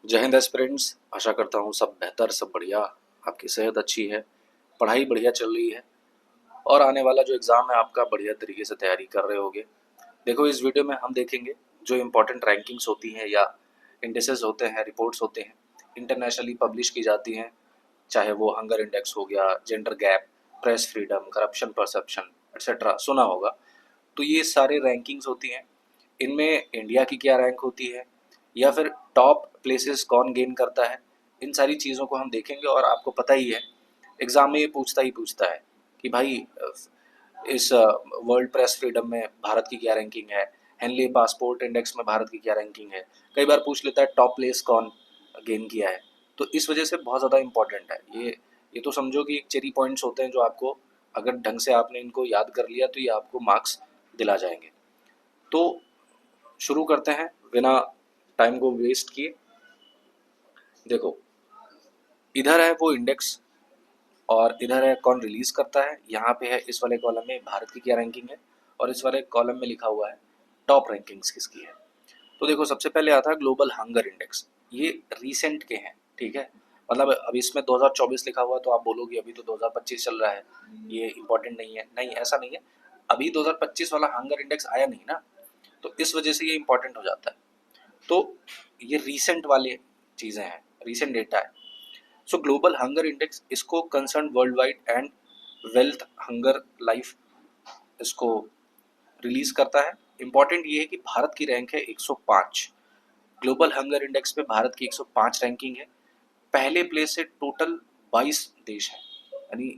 जय हिंद एस्पिरेंट्स। आशा करता हूँ सब बेहतर, सब बढ़िया। आपकी सेहत अच्छी है, पढ़ाई बढ़िया चल रही है और आने वाला जो एग्ज़ाम है आपका बढ़िया तरीके से तैयारी कर रहे होगे। देखो, इस वीडियो में हम देखेंगे जो इम्पोर्टेंट रैंकिंग्स होती हैं या इंडेसेस होते हैं, रिपोर्ट्स होते हैं, इंटरनेशनली पब्लिश की जाती हैं। चाहे वो हंगर इंडेक्स हो गया, gender gap, press freedom, corruption perception etcetera, सुना होगा। तो ये सारे रैंकिंग्स होती हैं। इनमें इंडिया की क्या रैंक होती है या फिर टॉप प्लेसेस कौन गेन करता है, इन सारी चीज़ों को हम देखेंगे। और आपको पता ही है, एग्ज़ाम में ये पूछता है कि भाई इस वर्ल्ड प्रेस फ्रीडम में भारत की क्या रैंकिंग है, हेनली पासपोर्ट इंडेक्स में भारत की क्या रैंकिंग है। कई बार पूछ लेता है टॉप प्लेस कौन गेन किया है। तो इस वजह से बहुत ज़्यादा इम्पॉर्टेंट है ये तो समझो कि एक चेरी पॉइंट्स होते हैं जो आपको, अगर ढंग से आपने इनको याद कर लिया तो ये आपको मार्क्स दिला जाएंगे। तो शुरू करते हैं बिना टाइम को वेस्ट किए। देखो, इधर है वो इंडेक्स और इधर है कौन रिलीज करता है। यहाँ पे है इस वाले कॉलम में भारत की क्या रैंकिंग है और इस वाले कॉलम में लिखा हुआ है टॉप रैंकिंग्स किसकी है। तो देखो, सबसे पहले आता है ग्लोबल हंगर इंडेक्स। ये रीसेंट के हैं, ठीक है। मतलब अभी इसमें 2024 लिखा हुआ तो आप बोलोगे अभी तो 2025 चल रहा है, ये इंपॉर्टेंट नहीं है। नहीं, ऐसा नहीं है। अभी 2025 वाला हंगर इंडेक्स आया नहीं ना, तो इस वजह से ये इंपॉर्टेंट हो जाता है। तो ये रीसेंट वाले चीज़ें हैं, रीसेंट डेटा है। सो ग्लोबल हंगर इंडेक्स इसको concern world wide and wealth hunger life इसको रिलीज करता है। इंपॉर्टेंट ये है कि भारत की रैंक है 105। ग्लोबल हंगर इंडेक्स पे भारत की 105 रैंकिंग है। पहले प्लेस से टोटल 22 देश हैं, यानी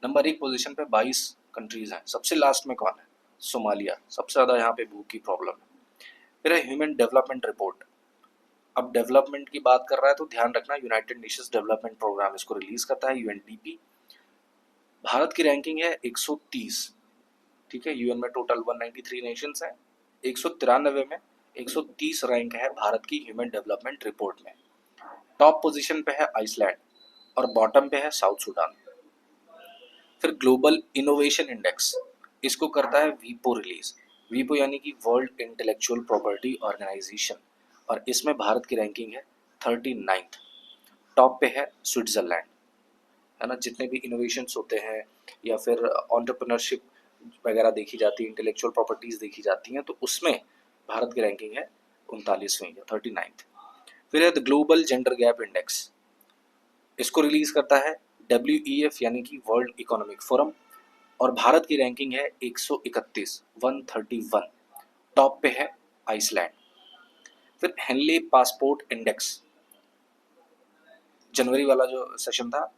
नंबर 1 पोजीशन पे 22 कंट्रीज हैं। सबसे लास्ट में कौन है? सोमालिया। सबसे ज़्यादा यहाँ पे भूख की प्रॉब्लम है। फिर है ह्यूमन डेवलपमेंट रिपोर्ट। अब डेवलपमेंट की बात कर रहा है तो ध्यान रखना, यूनाइटेड नेशंस डेवलपमेंट प्रोग्राम इसको रिलीज करता है, यूएनडीपी। भारत की रैंकिंग है 130, ठीक है। यूएन में टोटल 193 नेशंस हैं, 193 में 130 रैंक है भारत की ह्यूमन डेवलपमेंट रिपोर्ट में। टॉप पोजीशन पे है आइसलैंड और बॉटम पे है साउथ सूडान। फिर ग्लोबल इनोवेशन इंडेक्स इसको करता है वीपो रिलीज। वीपो यानी कि वर्ल्ड इंटेलेक्चुअल प्रॉपर्टी ऑर्गेनाइजेशन, और इसमें भारत की रैंकिंग है 39th। टॉप पे है स्विट्जरलैंड, है ना। जितने भी इनोवेशंस होते हैं या फिर ऑन्टरप्रेन्योरशिप वगैरह देखी जाती है, इंटेलेक्चुअल प्रॉपर्टीज देखी जाती हैं, तो उसमें भारत की रैंकिंग है 39वीं या 39th। फिर है the global gender gap index. इसको रिलीज करता है WEF यानी कि वर्ल्ड इकोनॉमिक फोरम, और भारत की रैंकिंग है 131, 131। टॉप पे है आइसलैंड। फिर हेनले पासपोर्ट इंडेक्स, जनवरी वाला जो सेशन था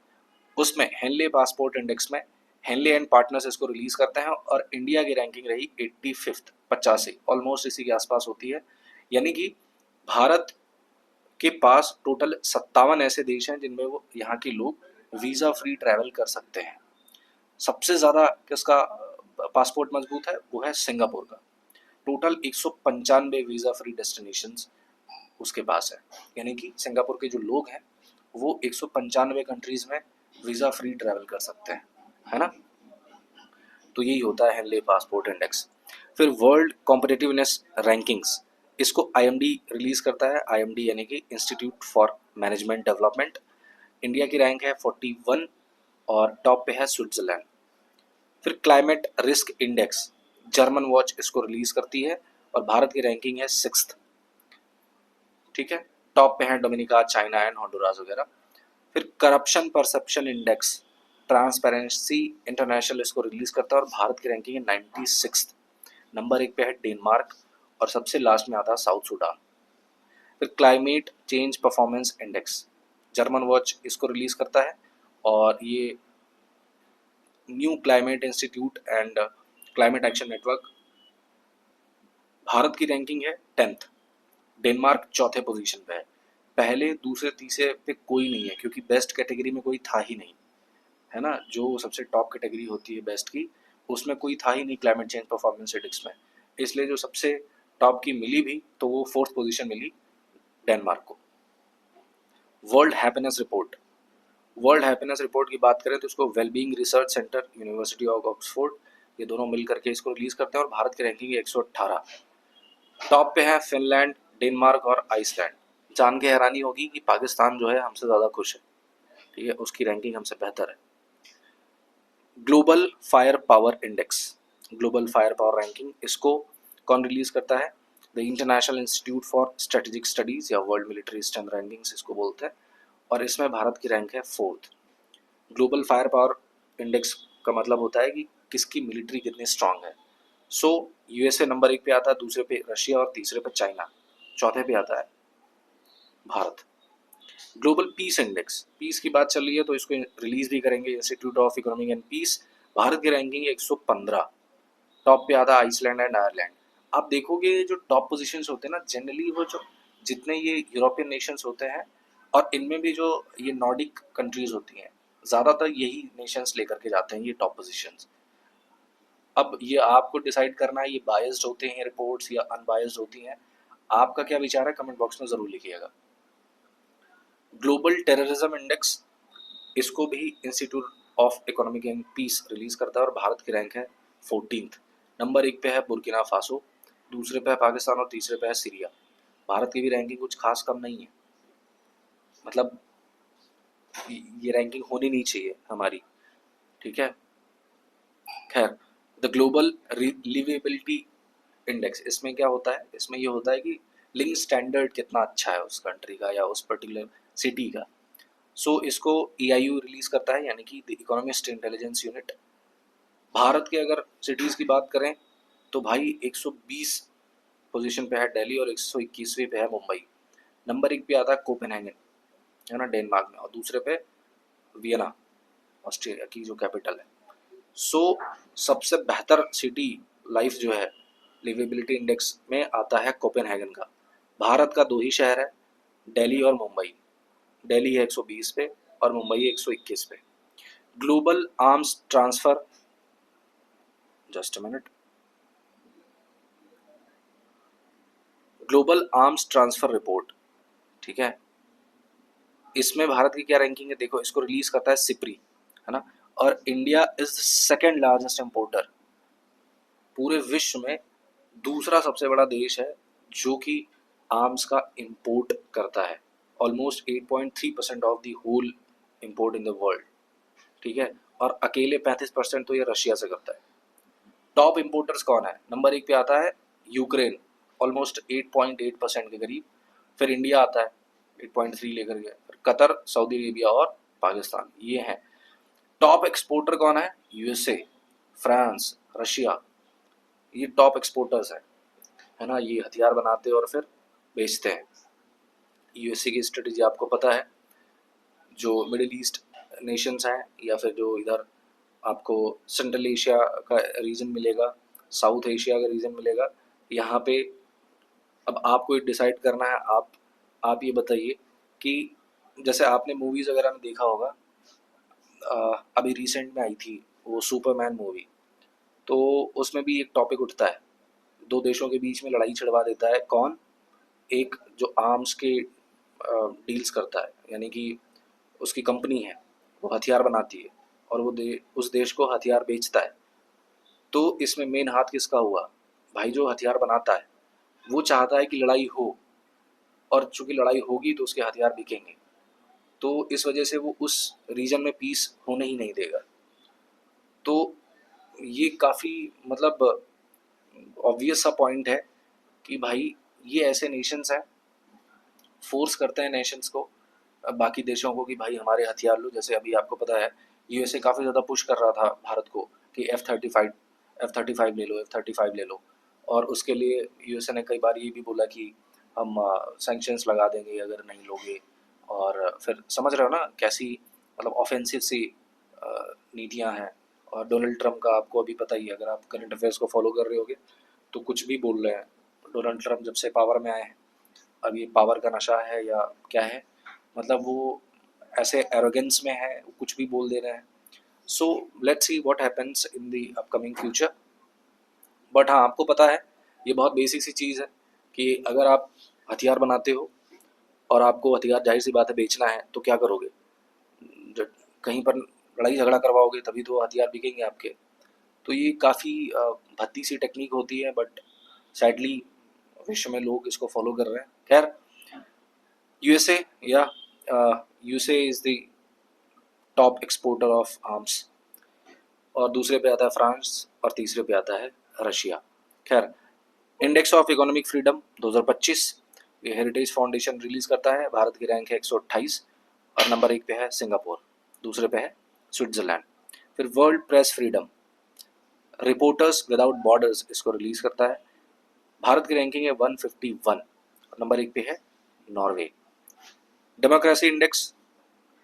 उसमें हेनले पासपोर्ट इंडेक्स में हेनले एंड पार्टनर्स इसको रिलीज करते हैं और इंडिया की रैंकिंग रही 85th, 85, ऑलमोस्ट इसी के आसपास होती है। यानी कि भारत के पास टोटल 57 ऐसे देश हैं जिनमें वो यहाँ के लोग वीज़ा फ्री ट्रैवल कर सकते हैं। सबसे ज़्यादा किसका पासपोर्ट मजबूत है? वो है सिंगापुर का। टोटल 195 वीज़ा फ्री डेस्टिनेशंस उसके पास है। यानी कि सिंगापुर के जो लोग हैं वो 195 कंट्रीज़ में वीज़ा फ्री ट्रैवल कर सकते हैं, है ना। तो यही होता है हेनले पासपोर्ट इंडेक्स। फिर वर्ल्ड कॉम्पिटिटिवनेस रैंकिंग्स, इसको IMD रिलीज करता है। IMD यानी कि institute for management development. India की रैंक है 41 और टॉप पे है स्विट्जरलैंड। फिर climate risk index, German watch इसको रिलीज करती है और भारत की रैंकिंग है 6th, ठीक है। टॉप पे है डोमिनिका, चाइना एंड होंडुरास वगैरह। फिर corruption perception index, transparency international इसको रिलीज करता है और भारत की रैंकिंग है 96th। नंबर 1 पे है डेनमार्क और सबसे लास्ट में आता है साउथ सूडान। फिर climate change performance index, German watch इसको रिलीज करता है और ये new climate institute and climate action network. Bharat की रैंकिंग है 10th, डेनमार्क चौथे पोजीशन पे है। पहले दूसरे तीसरे पे कोई नहीं है क्योंकि बेस्ट कैटेगरी में कोई था ही नहीं, है ना। जो सबसे टॉप कैटेगरी होती है बेस्ट की, उसमें कोई था ही नहीं क्लाइमेट चेंज परफॉर्मेंस इंडेक्स में। इसलिए जो सबसे टॉप की मिली भी तो वो 4th पोजीशन मिली डेनमार्क को। World happiness report, world happiness report की बात करें तो इसको wellbeing research centre, university of Oxford, ये दोनों मिल करके इसको रिलीज करते हैं और भारत की रैंकिंग है 118। टॉप पे है फिनलैंड, डेनमार्क और आइसलैंड। जान के हैरानी होगी कि पाकिस्तान जो है हमसे ज़्यादा खुश है, ठीक है, उसकी रैंकिंग हमसे बेहतर है। Global fire power index, global fire power ranking, इसको कौन रिलीज करता है? The international institute for strategic studies या वर्ल्ड मिलिट्री स्ट्रेंथ रैंकिंग्स इसको बोलते हैं, और इसमें भारत की रैंक है 4th। Global fire power index का मतलब होता है कि किसकी मिलिट्री कितनी स्ट्रांग है। सो यूएसए नंबर 1 पे आता है, दूसरे पे रशिया और तीसरे पे चाइना, चौथे पे आता है Bharat. Global peace index, peace की बात चल रही है तो इसको रिलीज भी करेंगे, institute of economic and peace. Bharat की रैंकिंग 115, टॉप पे आता है आइसलैंड एंड आयरलैंड। आप देखोगे जो टॉप पोजीशंस होते हैं ना, जनरली वो जो जितने ये यूरोपियन नेशंस होते हैं, और इनमें भी जो ये नॉर्डिक कंट्रीज होती हैं, ज़्यादातर यही नेशंस लेकर के जाते हैं ये टॉप पोजीशंस। अब ये आपको डिसाइड करना है ये बायस्ड होते हैं रिपोर्ट्स या अनबायस्ड होती हैं, आपका क्या विचार है कमेंट बॉक्स में ज़रूर लिखिएगा। ग्लोबल टेररिज्म इंडेक्स, इसको भी institute of economic and peace release करता है, और भारत की रैंक है 14th। नंबर 1 पे है बुर्किना फासो, दूसरे पे है पाकिस्तान और तीसरे पे है सीरिया। भारत की भी रैंकिंग कुछ खास कम नहीं है, मतलब ये रैंकिंग होनी नहीं चाहिए हमारी, ठीक है। खैर, द ग्लोबल लिवेबिलिटी इंडेक्स, इसमें क्या होता है? इसमें ये होता है कि लिविंग स्टैंडर्ड कितना अच्छा है उस कंट्री का या उस पर्टिकुलर सिटी का। सो इसको EIU रिलीज करता है, यानी कि the economist intelligence unit. Bharat के अगर सिटीज़ की बात करें तो भाई 120 पोजीशन पे है दिल्ली और 121वीं पे है मुंबई। नंबर 1 पे आता है कोपेनहेगन, है ना, डेनमार्क में, और दूसरे पे वियना, ऑस्ट्रेलिया की जो कैपिटल है। सो सबसे बेहतर सिटी लाइफ जो है लिवेबिलिटी इंडेक्स में आता है कोपेनहेगन का। भारत का 2 ही शहर है, दिल्ली और मुंबई। दिल्ली है 120 पे और मुंबई है 121 पे। Global arms transfer, just a minute, global arms transfer report, ठीक है, इसमें भारत की क्या रैंकिंग है देखो, इसको रिलीज करता है सिप्री, है ना, और India is the second largest importer, पूरे विश्व में दूसरा सबसे बड़ा देश है जो कि आर्म्स का इंपोर्ट करता है, almost 8.3% of the whole import in the world, ठीक है, और अकेले 35% तो ये रशिया से करता है। टॉप इंपोर्टर्स कौन है? नंबर 1 पे आता है यूक्रेन, ऑलमोस्ट 8.8% के करीब, फिर इंडिया आता है 8.3 लेकर के, फिर कतर, सऊदी अरेबिया और पाकिस्तान, ये हैं। टॉप एक्सपोर्टर कौन है? यूएसए, फ्रांस, रशिया, ये टॉप एक्सपोर्टर्स हैं, है ना, ये हथियार बनाते हैं और फिर बेचते हैं। यूएसए की स्ट्रेटजी आपको पता है, जो मिडिल ईस्ट नेशंस हैं या फिर जो इधर आपको सेंट्रल एशिया का रीजन मिलेगा, साउथ एशिया का रीजन मिलेगा, यहाँ पे अब आपको डिसाइड करना है। आप ये बताइए कि जैसे आपने मूवीज़ वगैरह में देखा होगा, अभी रिसेंट में आई थी वो सुपरमैन मूवी, तो उसमें भी एक टॉपिक उठता है, दो देशों के बीच में लड़ाई छिड़वा देता है कौन? एक जो आर्म्स के डील्स करता है, यानी कि उसकी कंपनी है, वो हथियार बनाती है और वो उस देश को हथियार बेचता है। तो इसमें मेन हाथ किसका हुआ? भाई जो हथियार बनाता है वो चाहता है कि लड़ाई हो, और चूंकि लड़ाई होगी तो उसके हथियार बिकेंगे, तो इस वजह से वो उस रीजन में पीस होने ही नहीं देगा। तो ये काफ़ी मतलब ऑब्वियस सा पॉइंट है कि भाई ये ऐसे नेशंस हैं, फोर्स करते हैं नेशंस को, बाकी देशों को, कि भाई हमारे हथियार लो। जैसे अभी आपको पता है यूएसए काफ़ी ज़्यादा पुश कर रहा था भारत को कि F-35 ले लो, F-35 ले लो, और उसके लिए यूएसए ने कई बार ये भी बोला कि हम सैंक्शंस लगा देंगे अगर नहीं लोगे, और फिर समझ रहे हो ना कैसी मतलब ऑफेंसिव सी नीतियाँ हैं। और डोनाल्ड ट्रंप का आपको अभी पता ही है, अगर आप करंट अफेयर्स को फॉलो कर रहे होगे तो कुछ भी बोल रहे हैं। डोनाल्ड ट्रंप जब से पावर में आए हैं, अब ये पावर का नशा है या क्या है, मतलब वो ऐसे एरोगेंस में है, कुछ भी बोल दे रहे हैं। So let's see what happens in the upcoming future. But हाँ, आपको पता है ये बहुत बेसिक सी चीज़ है कि अगर आप हथियार बनाते हो और आपको हथियार जाहिर सी बात है बेचना है, तो क्या करोगे? जब कहीं पर लड़ाई झगड़ा करवाओगे तभी तो हथियार बिकेंगे आपके। तो ये काफ़ी भद्दी सी टेक्निक होती है, बट सैडली विश्व में लोग इसको फॉलो कर रहे हैं। खैर, यूएसए या USA is the top exporter of arms, और दूसरे पे आता है फ्रांस, और तीसरे पे आता है रशिया। खैर, इंडेक्स ऑफ इकोनॉमिक फ्रीडम 2025 ये हेरिटेज फाउंडेशन रिलीज करता है। भारत की रैंक है 128 और नंबर 1 पे है सिंगापुर, दूसरे पे है स्विट्जरलैंड। फिर world press freedom reporters without borders इसको रिलीज करता है। भारत की रैंकिंग है 151 और नंबर 1 पे है Norway. Democracy index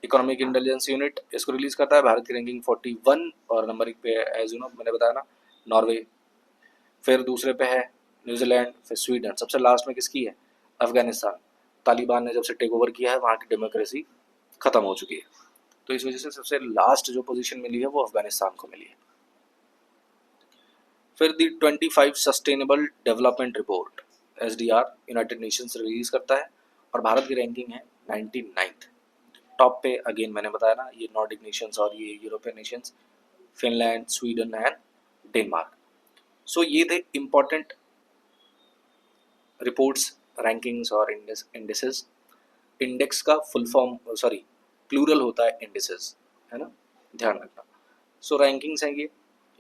economic intelligence unit इसको रिलीज करता है। भारत की रैंकिंग 41 और नंबर 1 पे है, एज यू नो मैंने बताया ना, नॉर्वे। फिर दूसरे पे है न्यूजीलैंड, फिर स्वीडन, सबसे लास्ट में किसकी है? अफगानिस्तान। तालिबान ने जब से टेक ओवर किया है वहाँ की डेमोक्रेसी खत्म हो चुकी है, तो इस वजह से सबसे लास्ट जो पोजीशन मिली है वो अफगानिस्तान को मिली है। फिर दी 25 sustainable development report SDR United Nations release करता है और भारत की रैंकिंग है 99th। टॉप पे अगेन मैंने बताया ना, ये नॉर्डिक नेशंस और ये European nations, Finland, Sweden and Denmark. So ये थे इम्पॉर्टेंट रिपोर्ट्स, रैंकिंग्स और इंडेसेस। इंडेक्स का फुल फॉर्म सॉरी प्लूरल होता है इंडेसेस, है ना, ध्यान रखना। सो रैंकिंग्स हैं ये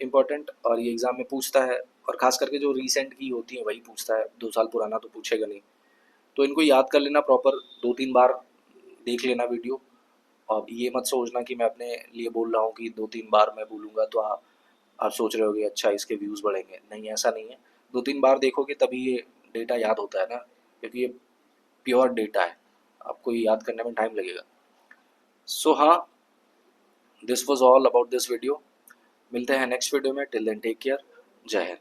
इम्पॉर्टेंट, और ये एग्जाम में पूछता है, और खास करके जो रीसेंट की होती है वही पूछता है, 2 साल पुराना तो पूछेगा नहीं। तो इनको याद कर लेना प्रॉपर, 2-3 बार देख लेना वीडियो। अब ये मत सोचना कि मैं अपने लिए बोल रहा हूँ कि 2-3 बार मैं बोलूँगा तो आप सोच रहे होगे अच्छा इसके व्यूज़ बढ़ेंगे। नहीं, ऐसा नहीं है। 2-3 बार देखोगे तभी ये डेटा याद होता है ना, क्योंकि ये प्योर डेटा है, आपको ये याद करने में टाइम लगेगा। सो हाँ, this was all about this video. मिलते हैं नेक्स्ट वीडियो में। Till then take care. जय हिंद।